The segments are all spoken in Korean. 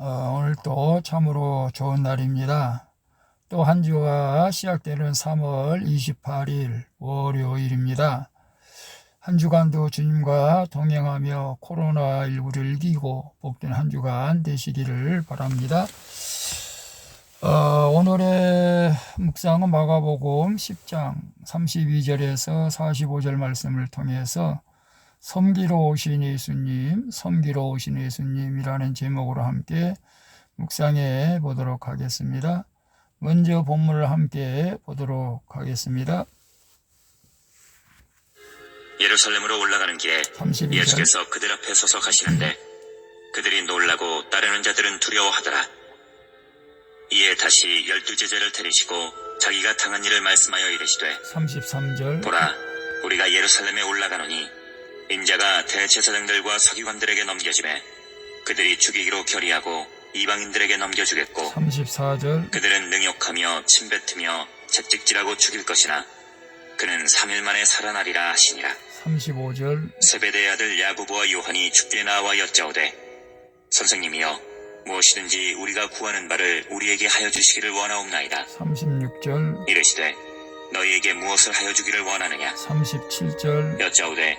오늘 또 참으로 좋은 날입니다. 또 한 주가 시작되는 3월 28일 월요일입니다. 한 주간도 주님과 동행하며 코로나19를 이기고 복된 한 주간 되시기를 바랍니다. 오늘의 묵상은 마가복음 10장 32절에서 45절 말씀을 통해서 섬기러 오신 예수님이라는 제목으로 함께 묵상해 보도록 하겠습니다. 먼저 본문을 함께 보도록 하겠습니다. 예루살렘으로 올라가는 길에 32절. 예수께서 그들 앞에 서서 가시는데 그들이 놀라고 따르는 자들은 두려워하더라. 이에 다시 12 제자를 데리시고 자기가 당한 일을 말씀하여 이르시되 33절. 보라, 우리가 예루살렘에 올라가노니 인자가 대제사장들과 서기관들에게 넘겨지매 그들이 죽이기로 결의하고 이방인들에게 넘겨주겠고 34절. 그들은 능욕하며 침뱉으며 채찍질하고 죽일 것이나 그는 3일 만에 살아나리라 하시니라. 35절. 세베대의 아들 야고보와 요한이 주께 나와 여짜오되 선생님이여, 무엇이든지 우리가 구하는 바를 우리에게 하여 주시기를 원하옵나이다. 36절. 이르시되 너희에게 무엇을 하여 주기를 원하느냐. 37절. 여짜오되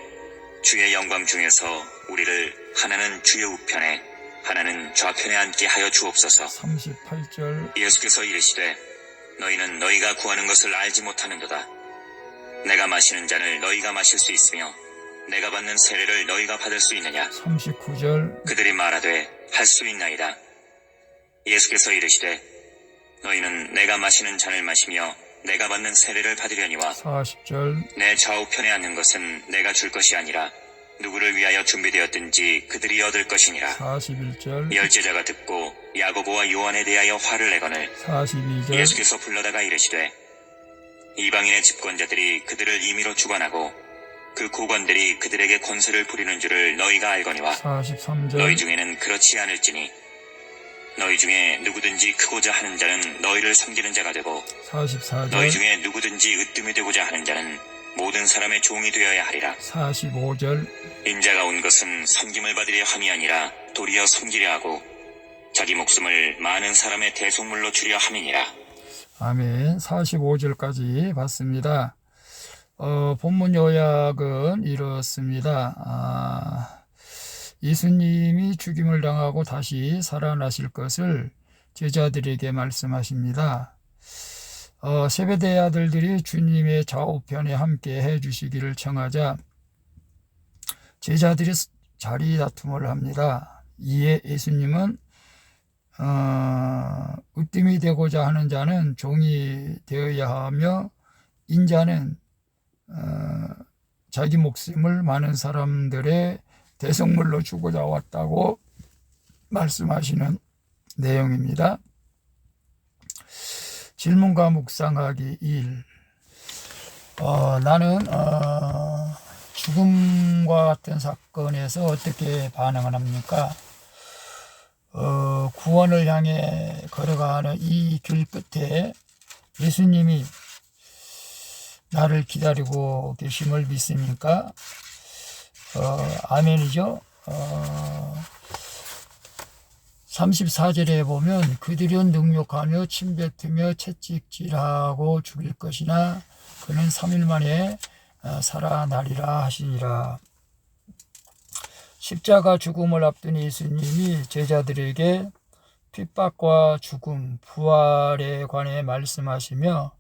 주의 영광 중에서 우리를 하나는 주의 우편에 하나는 좌편에 앉게 하여 주옵소서. 38절. 예수께서 이르시되 너희는 너희가 구하는 것을 알지 못하는도다. 내가 마시는 잔을 너희가 마실 수 있으며 내가 받는 세례를 너희가 받을 수 있느냐. 39절. 그들이 말하되 할 수 있나이다. 예수께서 이르시되 너희는 내가 마시는 잔을 마시며 내가 받는 세례를 받으려니와 40절. 내 좌우편에 앉는 것은 내가 줄 것이 아니라 누구를 위하여 준비되었든지 그들이 얻을 것이니라. 41절. 열제자가 듣고 야고보와 요한에 대하여 화를 내거늘 42절. 예수께서 불러다가 이르시되 이방인의 집권자들이 그들을 임의로 주관하고 그 고관들이 그들에게 권세를 부리는 줄을 너희가 알거니와 43절. 너희 중에는 그렇지 않을지니 너희 중에 누구든지 크고자 하는 자는 너희를 섬기는 자가 되고 44절. 너희 중에 누구든지 으뜸이 되고자 하는 자는 모든 사람의 종이 되어야 하리라. 45절. 인자가 온 것은 섬김을 받으려 함이 아니라 도리어 섬기려 하고 자기 목숨을 많은 사람의 대속물로 주려 함이니라. 아멘. 45절까지 봤습니다. 본문 요약은 이렇습니다. 예수님이 죽임을 당하고 다시 살아나실 것을 제자들에게 말씀하십니다. 세베대의 아들들이 주님의 좌우편에 함께 해주시기를 청하자 제자들이 자리 다툼을 합니다. 이에 예수님은 으뜸이 되고자 하는 자는 종이 되어야 하며 인자는 자기 목숨을 많은 사람들의 대속물로 주고자 왔다고 말씀하시는 내용입니다. 질문과 묵상하기 1. 나는 죽음과 같은 사건에서 어떻게 반응을 합니까? 구원을 향해 걸어가는 이 길 끝에 예수님이 나를 기다리고 계심을 믿습니까? 아멘이죠. 34절에 보면 그들은 능욕하며 침뱉으며 채찍질하고 죽일 것이나 그는 3일 만에 살아나리라 하시니라. 십자가 죽음을 앞둔 예수님이 제자들에게 핍박과 죽음, 부활에 관해 말씀하시며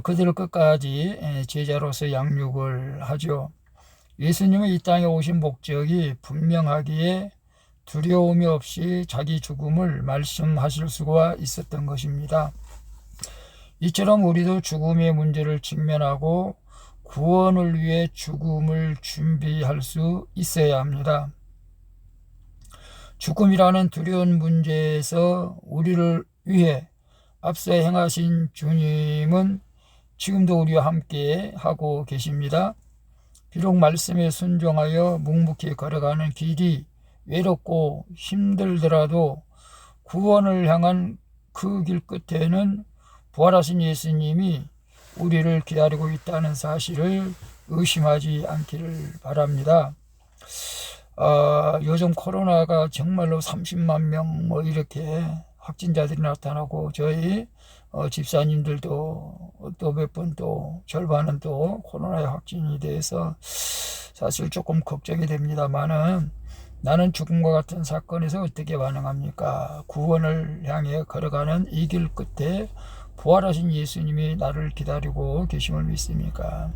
그들을 끝까지 제자로서 양육을 하죠. 예수님은 이 땅에 오신 목적이 분명하기에 두려움이 없이 자기 죽음을 말씀하실 수가 있었던 것입니다. 이처럼 우리도 죽음의 문제를 직면하고 구원을 위해 죽음을 준비할 수 있어야 합니다. 죽음이라는 두려운 문제에서 우리를 위해 앞서 행하신 주님은 지금도 우리와 함께 하고 계십니다. 비록 말씀에 순종하여 묵묵히 걸어가는 길이 외롭고 힘들더라도 구원을 향한 그 길 끝에는 부활하신 예수님이 우리를 기다리고 있다는 사실을 의심하지 않기를 바랍니다. 요즘 코로나가 정말로 30만 명 뭐 이렇게 확진자들이 나타나고 저희 집사님들도 또 몇 분 또 절반은 또 코로나에 확진이 돼서 사실 조금 걱정이 됩니다만은 나는 죽음과 같은 사건에서 어떻게 반응합니까? 구원을 향해 걸어가는 이 길 끝에 부활하신 예수님이 나를 기다리고 계심을 믿습니까?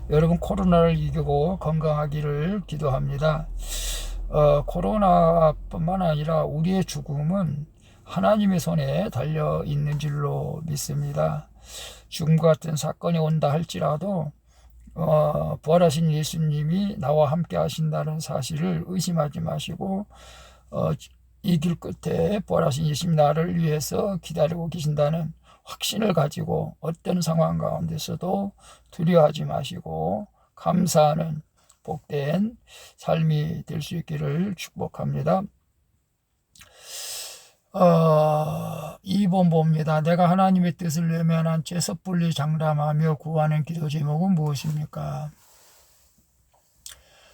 여러분 코로나를 이기고 건강하기를 기도합니다. 코로나뿐만 아니라 우리의 죽음은 하나님의 손에 달려 있는 줄로 믿습니다. 죽음과 같은 사건이 온다 할지라도 부활하신 예수님이 나와 함께 하신다는 사실을 의심하지 마시고 이 길 끝에 부활하신 예수님이 나를 위해서 기다리고 계신다는 확신을 가지고 어떤 상황 가운데서도 두려워하지 마시고 감사하는 복된 삶이 될 수 있기를 축복합니다. 2번 봅니다. 내가 하나님의 뜻을 외면한 채 섣불리 장담하며 구하는 기도 제목은 무엇입니까?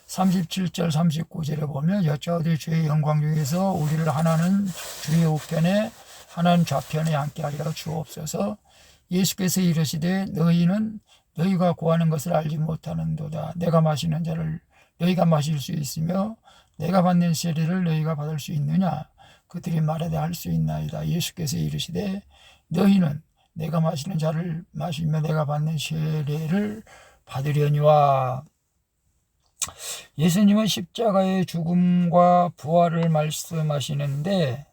37절 39절에 보면 여짜오되 주의 영광 중에서 우리를 하나는 주의 우편에 하나는 좌편에 앉게 하리라 주옵소서. 예수께서 이르시되 너희는 너희가 구하는 것을 알지 못하는도다. 내가 마시는 자를 너희가 마실 수 있으며 내가 받는 세례를 너희가 받을 수 있느냐? 그들이 말하되 할 수 있나이다. 예수께서 이르시되 너희는 내가 마시는 자를 마시며 내가 받는 세례를 받으려니와. 예수님은 십자가의 죽음과 부활을 말씀하시는데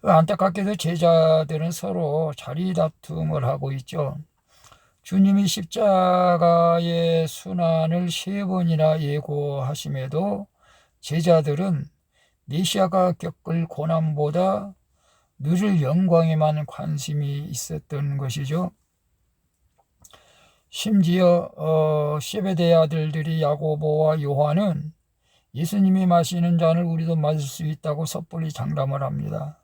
안타깝게도 제자들은 서로 자리 다툼을 하고 있죠. 주님이 십자가의 순환을 3번이나 예고하심에도 제자들은 메시아가 겪을 고난보다 누릴 영광에만 관심이 있었던 것이죠. 심지어 세베대의 아들들이 야고보와 요한은 예수님이 마시는 잔을 우리도 마실 수 있다고 섣불리 장담을 합니다.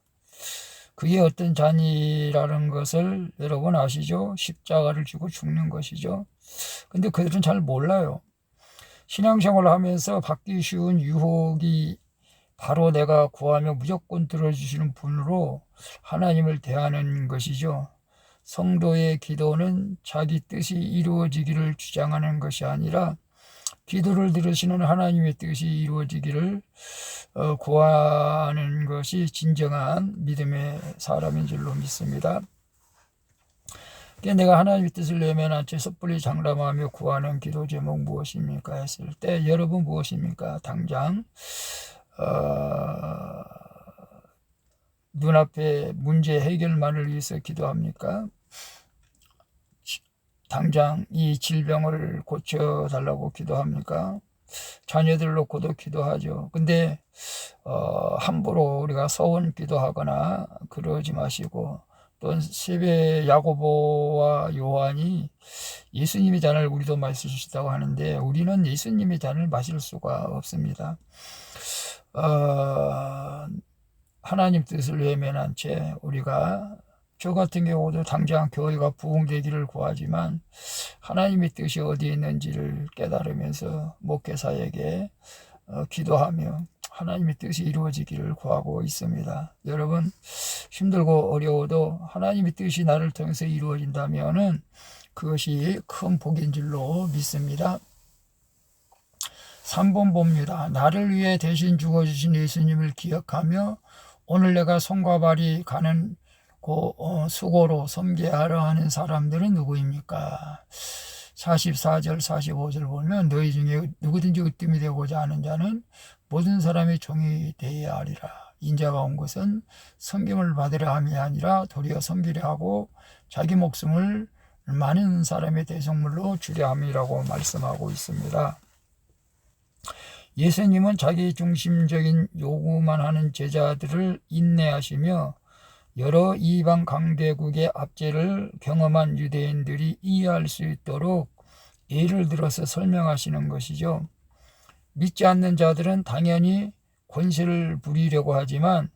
그게 어떤 잔이라는 것을 여러분 아시죠? 십자가를 지고 죽는 것이죠. 근데 그들은 잘 몰라요. 신앙생활을 하면서 받기 쉬운 유혹이 바로 내가 구하며 무조건 들어주시는 분으로 하나님을 대하는 것이죠. 성도의 기도는 자기 뜻이 이루어지기를 주장하는 것이 아니라 기도를 들으시는 하나님의 뜻이 이루어지기를 구하는 것이 진정한 믿음의 사람인 줄로 믿습니다. 내가 하나님의 뜻을 외면한 채 섣불리 장담하며 구하는 기도 제목 무엇입니까? 했을 때 여러분 무엇입니까? 당장 눈앞의 문제 해결만을 위해서 기도합니까? 당장 이 질병을 고쳐달라고 기도합니까? 자녀들 놓고도 기도하죠. 근데 함부로 우리가 서원 기도하거나 그러지 마시고 또 세베 야고보와 요한이 예수님의 잔을 우리도 마실 수 있다고 하는데 우리는 예수님의 잔을 마실 수가 없습니다. 하나님 뜻을 외면한 채 우리가 저 같은 경우도 당장 교회가 부흥되기를 구하지만 하나님의 뜻이 어디에 있는지를 깨달으면서 목회사에게 기도하며 하나님의 뜻이 이루어지기를 구하고 있습니다. 여러분 힘들고 어려워도 하나님의 뜻이 나를 통해서 이루어진다면 그것이 큰 복인 줄로 믿습니다. 3번 봅니다. 나를 위해 대신 죽어주신 예수님을 기억하며 오늘 내가 손과 발이 가는 수고로 섬기하려 하는 사람들은 누구입니까? 44절 45절 보면 너희 중에 누구든지 으뜸이 되고자 하는 자는 모든 사람의 종이 되어야 하리라. 인자가 온 것은 섬김을 받으려 함이 아니라 도리어 섬기려 하고 자기 목숨을 많은 사람의 대속물로 주려 함이라고 말씀하고 있습니다. 예수님은 자기 중심적인 요구만 하는 제자들을 인내하시며 여러 이방 강대국의 압제를 경험한 유대인들이 이해할 수 있도록 예를 들어서 설명하시는 것이죠. 믿지 않는 자들은 당연히 권세를 부리려고 하지만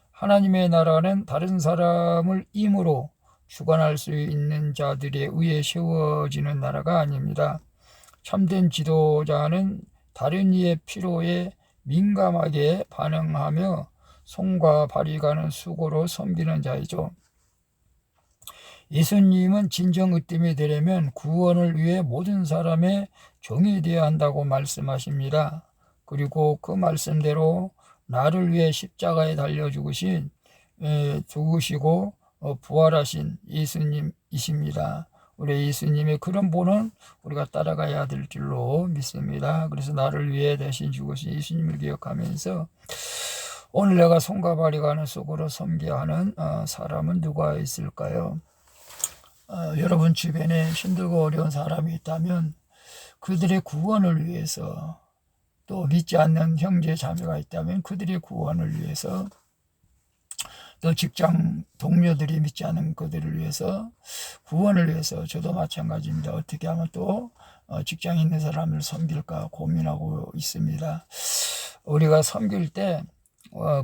하나님의 나라는 다른 사람을 임으로 주관할 수 있는 자들에 의해 세워지는 나라가 아닙니다. 참된 지도자는 다른 이의 필요에 민감하게 반응하며 손과 발이 가는 수고로 섬기는 자이죠. 예수님은 진정 으뜸이 되려면 구원을 위해 모든 사람의 종이 되어야 한다고 말씀하십니다. 그리고 그 말씀대로 나를 위해 십자가에 달려 죽으시고 부활하신 예수님이십니다. 우리 예수님의 그런 본은 우리가 따라가야 될 줄로 믿습니다. 그래서 나를 위해 대신 죽으신 예수님을 기억하면서 오늘 내가 손과 발이 가는 속으로 섬겨야 하는 사람은 누가 있을까요? 여러분 주변에 힘들고 어려운 사람이 있다면 그들의 구원을 위해서, 또 믿지 않는 형제 자매가 있다면 그들의 구원을 위해서, 또 직장 동료들이 믿지 않는 그들을 위해서, 구원을 위해서, 저도 마찬가지입니다. 어떻게 하면 또 직장에 있는 사람을 섬길까 고민하고 있습니다. 우리가 섬길 때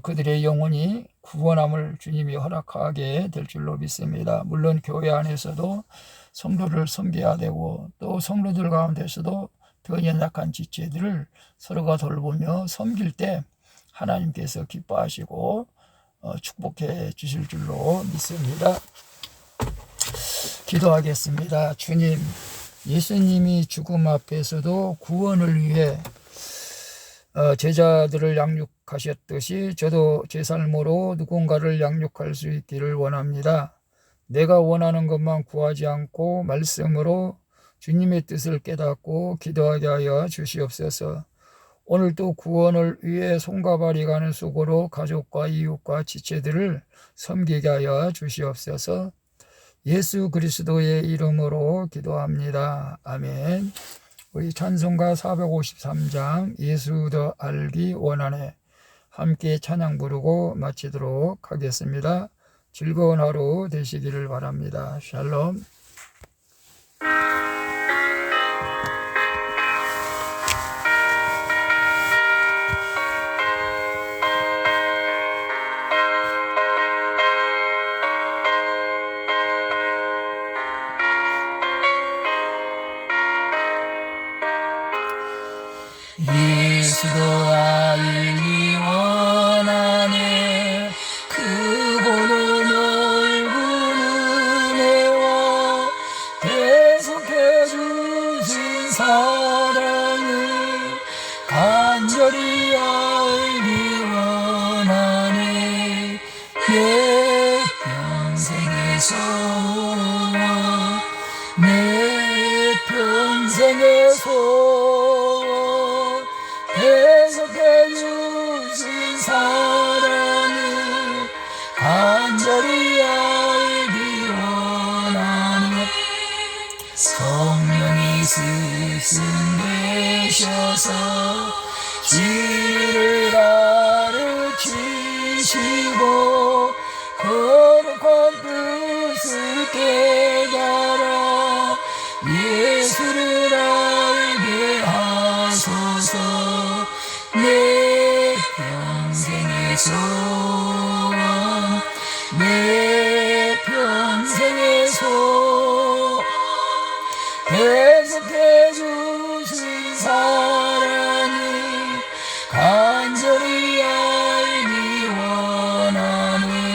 그들의 영혼이 구원함을 주님이 허락하게 될 줄로 믿습니다. 물론 교회 안에서도 성도를 섬겨야 되고, 또 성도들 가운데서도 더 연약한 지체들을 서로가 돌보며 섬길 때 하나님께서 기뻐하시고 축복해 주실 줄로 믿습니다. 기도하겠습니다. 주님, 예수님이 죽음 앞에서도 구원을 위해 제자들을 양육하셨듯이 저도 제 삶으로 누군가를 양육할 수 있기를 원합니다. 내가 원하는 것만 구하지 않고 말씀으로 주님의 뜻을 깨닫고 기도하게 하여 주시옵소서. 오늘도 구원을 위해 손과 발이 가는 수고로 가족과 이웃과 지체들을 섬기게 하여 주시옵소서. 예수 그리스도의 이름으로 기도합니다. 아멘. 우리 찬송가 453장 예수 더 알기 원하네 함께 찬양 부르고 마치도록 하겠습니다. 즐거운 하루 되시기를 바랍니다. 샬롬. 예수도 알기 원하네 크고도 넓은 은혜와 계속해 주신 사랑을 간절히 알기 원하네 내 평생의 소원 내 평생의 소원 계속해 주신 사랑을 간절히 알기 원하네 성령이 스승되셔서 진리를 가르치시고 거룩한 뜻을 깨달아 예수를 알게 하소서 내 평생의 소원 내 평생의 소원 계속해 주신 사랑을 간절히 알기 원하네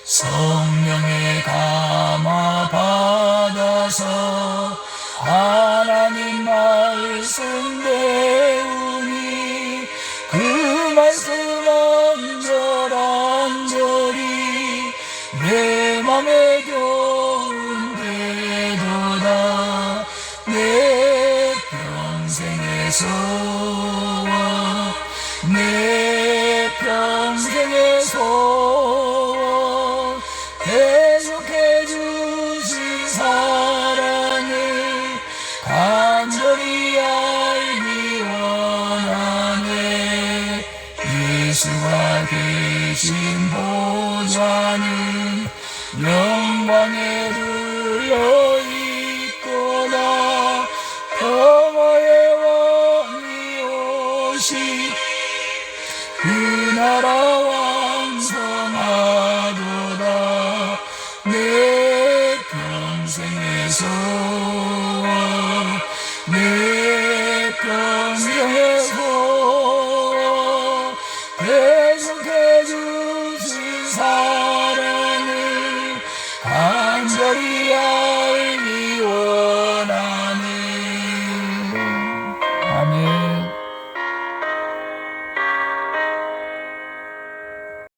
성령의 감화 받아서 하나님 말씀 배우니 그 말씀 한절한절이 내 맘에 겨운되도다 내 평생의 소원 내 평생의 소원 계속해 주신 사랑을 간절히 알기 원하네 예수가 계신 보좌는 영광 망해를